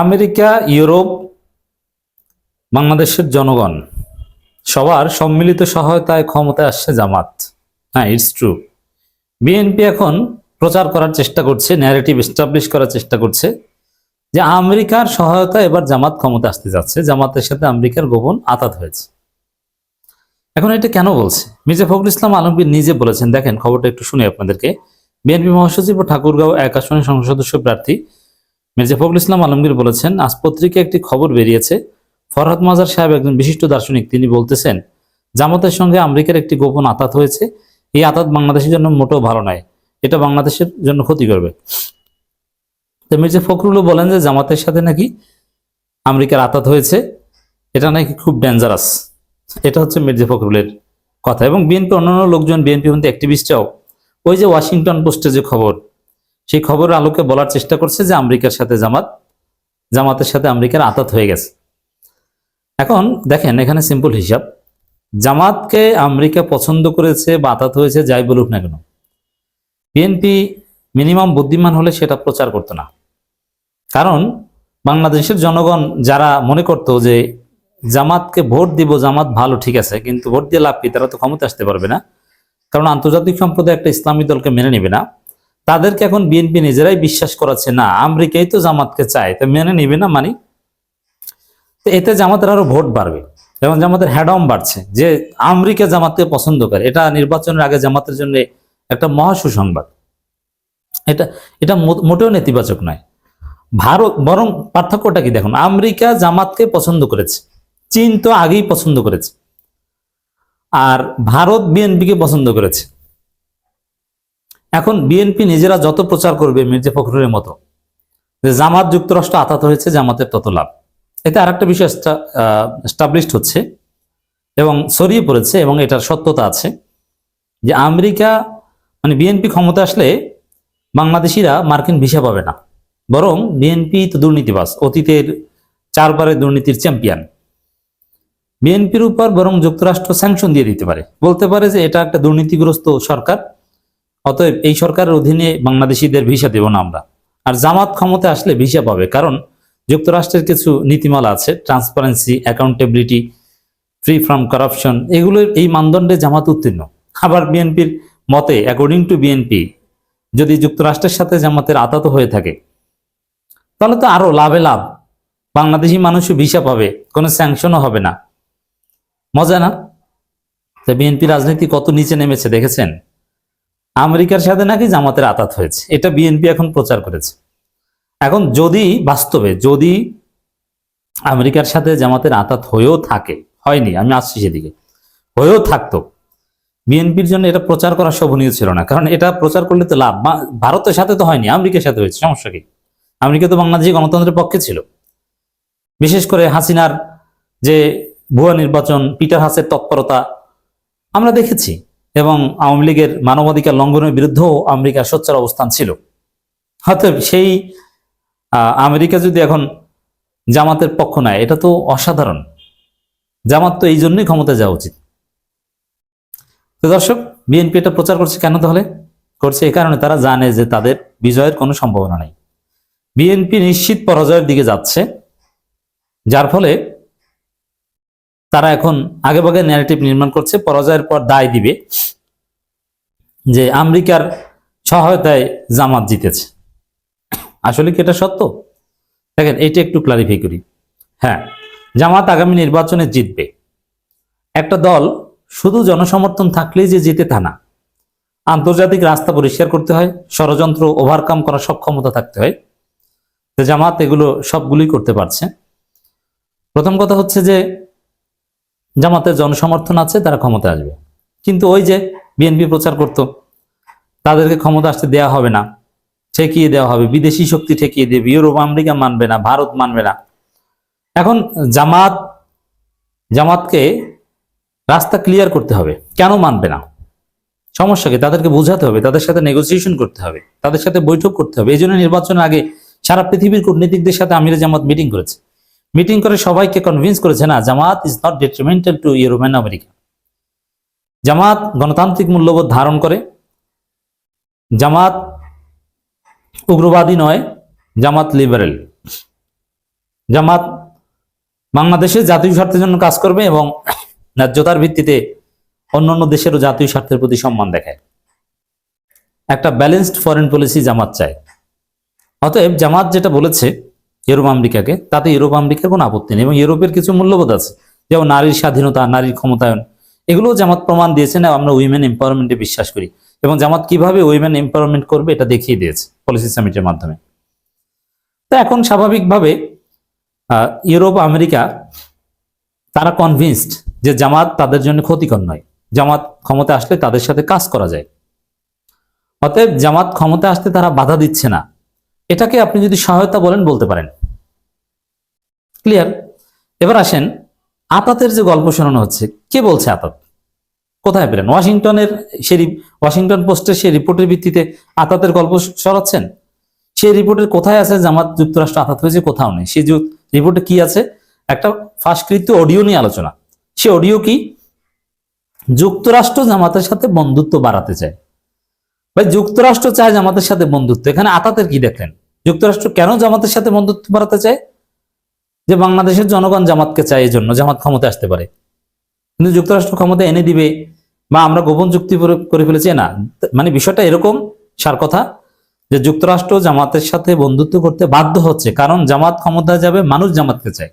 America, Europe, বাংলাদেশের জনগণ সবার সম্মিলিত সহায়তায় ক্ষমতায় আসছে জামাত। হ্যাঁ, ইটস ট্রু। বিএনপি এখন প্রচার করার চেষ্টা করছে, ন্যারেটিভ এস্টাবলিশ করার চেষ্টা করছে যে আমেরিকার সহায়তায় এবার জামাত ক্ষমতা আসতে যাচ্ছে, জামাতের সাথে আমেরিকার গোপন আঁতাত হয়েছে। এখন এটা কেন বলছে? মির্জা ফখরুল ইসলাম আলমগীর নিজে বলেছেন, দেখেন খবরটা একটু শুনি আপনাদেরকে। বিএনপি মহাসচিব ও ঠাকুরগাঁও 1 আসনের সংসদ সদস্য প্রার্থী মির্জা ফখরুল ইসলাম আলমগীর বলেছেন, আজ পত্রিকায় একটি খবর বেরিয়েছে, ফরহাদ মাজার সাহেব একজন বিশিষ্ট দার্শনিক, তিনি বলতেছেন জামাতের সঙ্গে আমেরিকার একটি গোপন আঁতাত হয়েছে। এই আঁতাত বাংলাদেশের জন্য মোটেও ভালো নয়, এটা বাংলাদেশের জন্য ক্ষতি করবে। তো মির্জা ফখরুলও বলেন যে জামাতের সাথে নাকি আমেরিকার আঁতাত হয়েছে, এটা নাকি খুব ডেঞ্জারাস। এটা হচ্ছে মির্জা ফখরুলের কথা। এবং বিএনপি অন্যান্য লোকজন, বিএনপি মধ্যে অ্যাক্টিভিস্টরাও ওই যে ওয়াশিংটন পোস্টে যে খবর, সেই খবরের আলোকে বলার চেষ্টা করছে যে আমেরিকার সাথে জামাতের সাথে আমেরিকার আঁতাত হয়ে গেছে। এখন দেখেন, এখানে সিম্পল হিসাব, জামাতকে আমেরিকা পছন্দ করেছে বা আঁতাত হয়েছে যাই বলুক না কেন, বিএনপি মিনিমাম বুদ্ধিমান হলে সেটা প্রচার করতো না। কারণ বাংলাদেশের জনগণ যারা মনে করতো যে জামাতকে ভোট দিব, জামাত ভালো, ঠিক আছে, কিন্তু ভোট দিয়ে লাভ কি, তারা তো ক্ষমতা আসতে পারবে না, কারণ আন্তর্জাতিক সম্প্রদায় একটা ইসলামী দলকে মেনে নেবে না। তাদেরকে এখন বিএনপি নিজেরাই বিশ্বাস করাচ্ছে, না আমেরিকাই তো জামাতকে চায়, তা মেনে নিবে না, মানি। তো এতে জামাতের আরো ভোট বাড়বে এবং জামাতের হ্যাডম বাড়ছে যে আমেরিকা জামাতকে পছন্দ করে। এটা নির্বাচনের আগে জামাতের জন্য একটা মহা সুসংবাদ। এটা এটা মোটেও নেতিবাচক নয়। ভারত বরং পার্থক্যটা কি দেখুন, আমেরিকা জামাতকে পছন্দ করেছে, চীন তো আগেই পছন্দ করেছে, আর ভারত বিএনপিকে পছন্দ করেছে। এখন বিএনপি নিজেরা যত প্রচার করবে মির্জা ফখরুলের মতো যে জামাত যুক্তরাষ্ট্র আঁতাত হয়েছে, জামাতের তত লাভ। এতে আরেকটা বিষয় এস্টাবলিশড হচ্ছে এবং ছড়িয়ে পড়েছে এবং এটার সত্যতা আছে যে আমেরিকা মানে বিএনপি ক্ষমতা আসলে বাংলাদেশিরা মার্কিন ভিসা পাবে না, বরং বিএনপি তো দুর্নীতিবাজ, অতীতের 4 বারের দুর্নীতির চ্যাম্পিয়ন। বিএনপির উপর বরং যুক্তরাষ্ট্র স্যাংশন দিয়ে দিতে পারে, বলতে পারে যে এটা একটা দুর্নীতিগ্রস্ত সরকার, অতএব এই সরকারের অধীনে বাংলাদেশিদের ভিসা দেব না আমরা। আর জামাত ক্ষমতা আসলে ভিসা পাবে, কারণ যুক্তরাষ্ট্রের কিছু নীতিমালা আছে, transparency, accountability, free from corruption, এগুলোর এই মানদণ্ডে জামাত উত্তীর্ণ। আবার বিএনপির মতে, অ্যাকর্ডিং টু বিএনপি, যদি যুক্তরাষ্ট্রের সাথে জামাতের আঁতাত হয়ে থাকে তাহলে তো আরো লাভে লাভ, বাংলাদেশি মানুষও ভিসা পাবে, কোনো স্যাংশনও হবে না। মজা না? তা বিএনপি রাজনীতি কত নিচে নেমেছে দেখেছেন? আমেরিকার সাথে নাকি জামাতের আঁতাত হয়েছে, এটা বিএনপি এখন প্রচার করেছে। এখন যদি বাস্তবে যদি আমেরিকার সাথে জামাতের আঁতাত হয়েও থাকে, হয়নি, আমি আসছি সেদিকে, হয়েও থাকতো, বিএনপির জন্য এটা প্রচার করা শোভনীয় ছিল না। কারণ এটা প্রচার করলে তো লাভ, ভারতের সাথে তো হয়নি, আমেরিকার সাথে হয়েছে, সমস্যা কি? আমেরিকা তো বাংলাদেশি গণতন্ত্রের পক্ষে ছিল। বিশেষ করে হাসিনার যে ভুয়া নির্বাচন, পিটার হাসের তৎপরতা আমরা দেখেছি, এবং আওয়ামী লীগের মানবাধিকার লঙ্ঘনের বিরুদ্ধেও আমেরিকার সোচ্চার অবস্থান ছিল। হয়তো সেই আমেরিকা যদি এখন জামাতের পক্ষ নেয়, এটা তো অসাধারণ। জামাত তো এই জন্যই ক্ষমতা যাওয়া উচিত। তো দর্শক, বিএনপি এটা প্রচার করছে কেন? তাহলে করছে এই কারণে, তারা জানে যে তাদের বিজয়ের কোনো সম্ভাবনা নেই, বিএনপি নিশ্চিত পরাজয়ের দিকে যাচ্ছে, যার ফলে তারা এখন আগেভাগে ন্যারেটিভ নির্মাণ করছে, পরাজয়ের পর দায় দিবে যে আমেরিকার সহায়তায় জামাত জিতেছে। আসলে কি এটা সত্য? দেখেন, এইটা একটু ক্লারিফাই করি। হ্যাঁ, জামাত আগামী নির্বাচনে জিতবে। একটা দল শুধু জনসমর্থন থাকলেই যে জিতে তা না, আন্তর্জাতিক রাস্তা পরিষ্কার করতে হয়, ষড়যন্ত্র ওভারকাম করার সক্ষমতা থাকতে হয়। জামাত এগুলো সবগুলোই করতে পারছে। প্রথম কথা হচ্ছে যে জামাতের জনসমর্থন আছে, তারা ক্ষমতা আসবে। কিন্তু ওই যে বিএনপি প্রচার করত তাদেরকে ক্ষমতা আসতে দেওয়া হবে না, ঠেকিয়ে দেওয়া হবে, বিদেশি শক্তি ঠেকিয়ে দেবে, ইউরোপ আমেরিকা মানবে না, ভারত মানবে না। এখন জামাতকে রাস্তা ক্লিয়ার করতে হবে, কেন মানবে না, সমস্যাকে তাদেরকে বোঝাতে হবে, তাদের সাথে নেগোসিয়েশন করতে হবে, তাদের সাথে বৈঠক করতে হবে। এই জন্য নির্বাচনের আগে সারা পৃথিবীর কূটনীতিকদের সাথে আমিরে জামাত মিটিং করেছে, মিটিং করে সবাইকে কনভিন্স করেছে, না Jamaat is not detrimental to Europe and America. Jamaat গণতান্ত্রিক মূল্যবোধ ধারণ করে, জামাত উগ্রবাদী নয়, জামাত লিবারেল। জামাত বাংলাদেশের জাতীয় স্বার্থের জন্য কাজ করবে এবং ন্যায্যতার ভিত্তিতে অন্যান্য দেশেরও জাতীয় স্বার্থের প্রতি সম্মান দেখায়। একটা ব্যালেন্সড ফরেন পলিসি জামাত চায়। অতএব জামাত যেটা বলেছে ইউরোপ আমেরিকাকে, তাতে ইউরোপ আমেরিকার কোনো আপত্তি নেই এবং ইউরোপের কিছু মূল্যবোধ আছে, যেমন নারীর স্বাধীনতা, নারীর ক্ষমতায়ন, এগুলো জামাত প্রমাণ দিয়েছে না আমরা উইমেন এম্পাওয়ারমেন্টে বিশ্বাস করি এবং জামাত কিভাবে উইমেন এম্পাওয়ারমেন্ট করবে এটা দেখিয়ে দিয়েছে পলিসি সামিটের মাধ্যমে। তো এখন স্বাভাবিকভাবে ইউরোপ আমেরিকা তারা কনভিন্সড যে জামাত তাদের জন্য ক্ষতিকর নয়, জামাত ক্ষমতা আসলে তাদের সাথে কাজ করা যায়। অতএব জামাত ক্ষমতা আসতে তারা বাধা দিচ্ছে না, এটাকে আপনি যদি সহায়তা বলেন বলতে পারেন। ক্লিয়ার? এবার আসেন আতাতের যে গল্প শোনানো হচ্ছে, কে বলছে আতাত? কোথায় পেলেন? ওয়াশিংটন পোস্টের সেই রিপোর্টের ভিত্তিতে আতাতের গল্প সরাচ্ছেন? সেই রিপোর্টের কোথায় আছে জামাত যুক্তরাষ্ট্র আতাত হয়েছে? কোথাও নেই। সেই রিপোর্টে কি আছে? একটা ফাঁসকৃত অডিও নিয়ে আলোচনা। সে অডিও কি? যুক্তরাষ্ট্র জামাতের সাথে বন্ধুত্ব বাড়াতে চায়। ভাই, যুক্তরাষ্ট্র চায় জামাতের সাথে বন্ধুত্ব, এখানে আতাতের কি দেখলেন? যুক্তরাষ্ট্র কেন জামাতের সাথে বন্ধুত্ব বাড়াতে চায়? যে বাংলাদেশের জনগণ জামাতকে চায়, এই জন্য জামাত ক্ষমতা আসতে পারে। কিন্তু যুক্তরাষ্ট্র ক্ষমতা এনে দিবে বা আমরা গোপন চুক্তি করে ফেলেছি না, মানে বিষয়টা এরকম। সার কথা যে যুক্তরাষ্ট্র জামাতের সাথে বন্ধুত্ব করতে বাধ্য হচ্ছে, কারণ জামাত ক্ষমতায় যাবে, মানুষ জামাতকে চায়।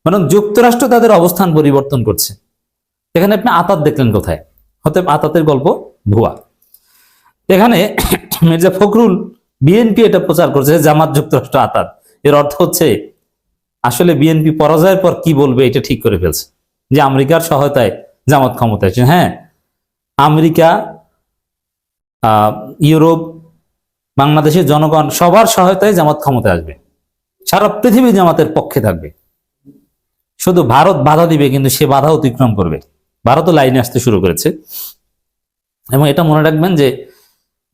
মানে যুক্তরাষ্ট্র তাদের অবস্থান পরিবর্তন করছে। এখানে আপনি আতাত দেখলেন কোথায়? হতে আতাতের গল্প ভুয়া। এখানে মির্জা ফখরুল, বিএনপি এটা প্রচার করছে জামাত যুক্তরাষ্ট্র আতাত। এর অর্থ হচ্ছে আসলে বিএনপি পরাজয়ের পর কি বলবে এটা ঠিক করে ফেলছে, যে আমেরিকার সহায়তায় জামাত ক্ষমতায় আসছে। হ্যাঁ, আমেরিকা, ইউরোপ, বাংলাদেশের জনগণ সবার সহায়তায় জামাত ক্ষমতায় আসবে, সারা পৃথিবী জামাতের পক্ষে থাকবে। শুধু ভারত বাধা দিবে, কিন্তু সে বাধা অতিক্রম করবে। ভারতও লাইনে আসতে শুরু করেছে। এবং এটা মনে রাখবেন যে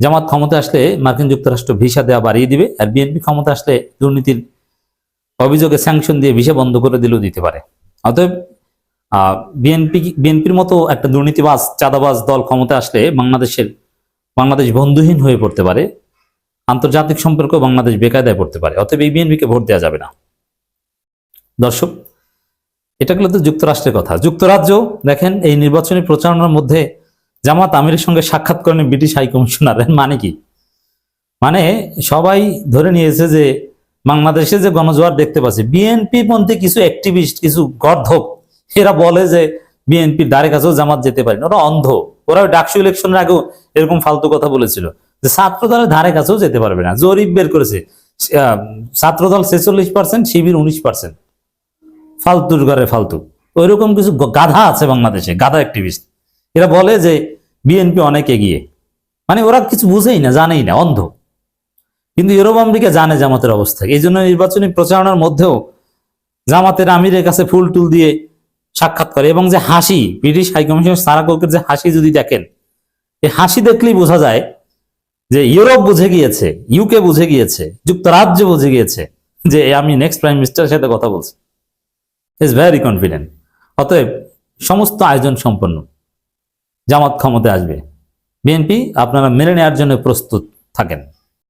জামাত ক্ষমতা আসলে মার্কিন যুক্তরাষ্ট্র ভিসা দেওয়া বাড়িয়ে দিবে, আর বিএনপি ক্ষমতা আসলে দুর্নীতির অভিযোগে স্যাংশন দিয়ে ভিসা বন্ধ করে দিলেও দিতে পারে। অতএব বিএনপির মতো একটা দুর্নীতিবাজ, চাঁদাবাজ দল ক্ষমতা আসলে বাংলাদেশ বন্ধুহীন হয়ে পড়তে পারে, আন্তর্জাতিক সম্পর্ক বাংলাদেশ বেকায়দায় পড়তে পারে। অতএব এই বিএনপিকে ভোট দেওয়া যাবে না। দর্শক, এটা গেল তো যুক্তরাষ্ট্রের কথা। যুক্তরাজ্য দেখেন, এই নির্বাচনী প্রচারণার মধ্যে জামাত আমিরের সঙ্গে সাক্ষাৎ করেন ব্রিটিশ হাই কমিশনার। মানে কি? মানে সবাই ধরে নিয়েছে যে বাংলাদেশে যে গণজোয়ার দেখতে পাচ্ছে, বিএনপির মধ্যে কিছু অ্যাক্টিভিস্ট, কিছু গর্ধব, এরা বলে যে বিএনপির দ্বারে কাছেও জামাত যেতে পারে না, ওরা অন্ধ। ওরা ডাকসু ইলেকশনের আগেও এরকম ফালতু কথা বলেছিল যে ছাত্র দলের ধারে কাছেও যেতে পারবে না। জরিপ বের করেছে, ছাত্রদল 46%, শিবির 19%। ফালতুর ঘরে ফালতু। ওইরকম কিছু গাধা আছে বাংলাদেশে, গাধা অ্যাক্টিভিস্ট। এরা বলে যে বিএনপি অনেক এগিয়ে, মানে ওরা কিছু বুঝেই না, জানেই না, অন্ধ। কিন্তু ইউরোপ আমেরিকা জানে জামাতের অবস্থা। এই জন্য নির্বাচনী প্রচারণার মধ্যেও জামাতের আমিরের কাছে ফুল টুল দিয়ে সাক্ষাৎ করে। এবং যে হাসি, ব্রিটিশ হাইকমিশনার সারা কোকের যে হাসি যদি দেখেন, এই হাসি দেখলেই বোঝা যায় যে ইউরোপ বুঝে গিয়েছে, ইউকে বুঝে গিয়েছে, যুক্তরাজ্য বুঝে গিয়েছে যে আমি নেক্সট প্রাইম মিনিস্টারের সাথে কথা বলছি। Is very confident. অতএব সমস্ত আয়োজন সম্পন্ন, জামাত ক্ষমতায় আসবে। বিএনপি আপনারা মেনে নেওয়ার জন্য প্রস্তুত থাকেন।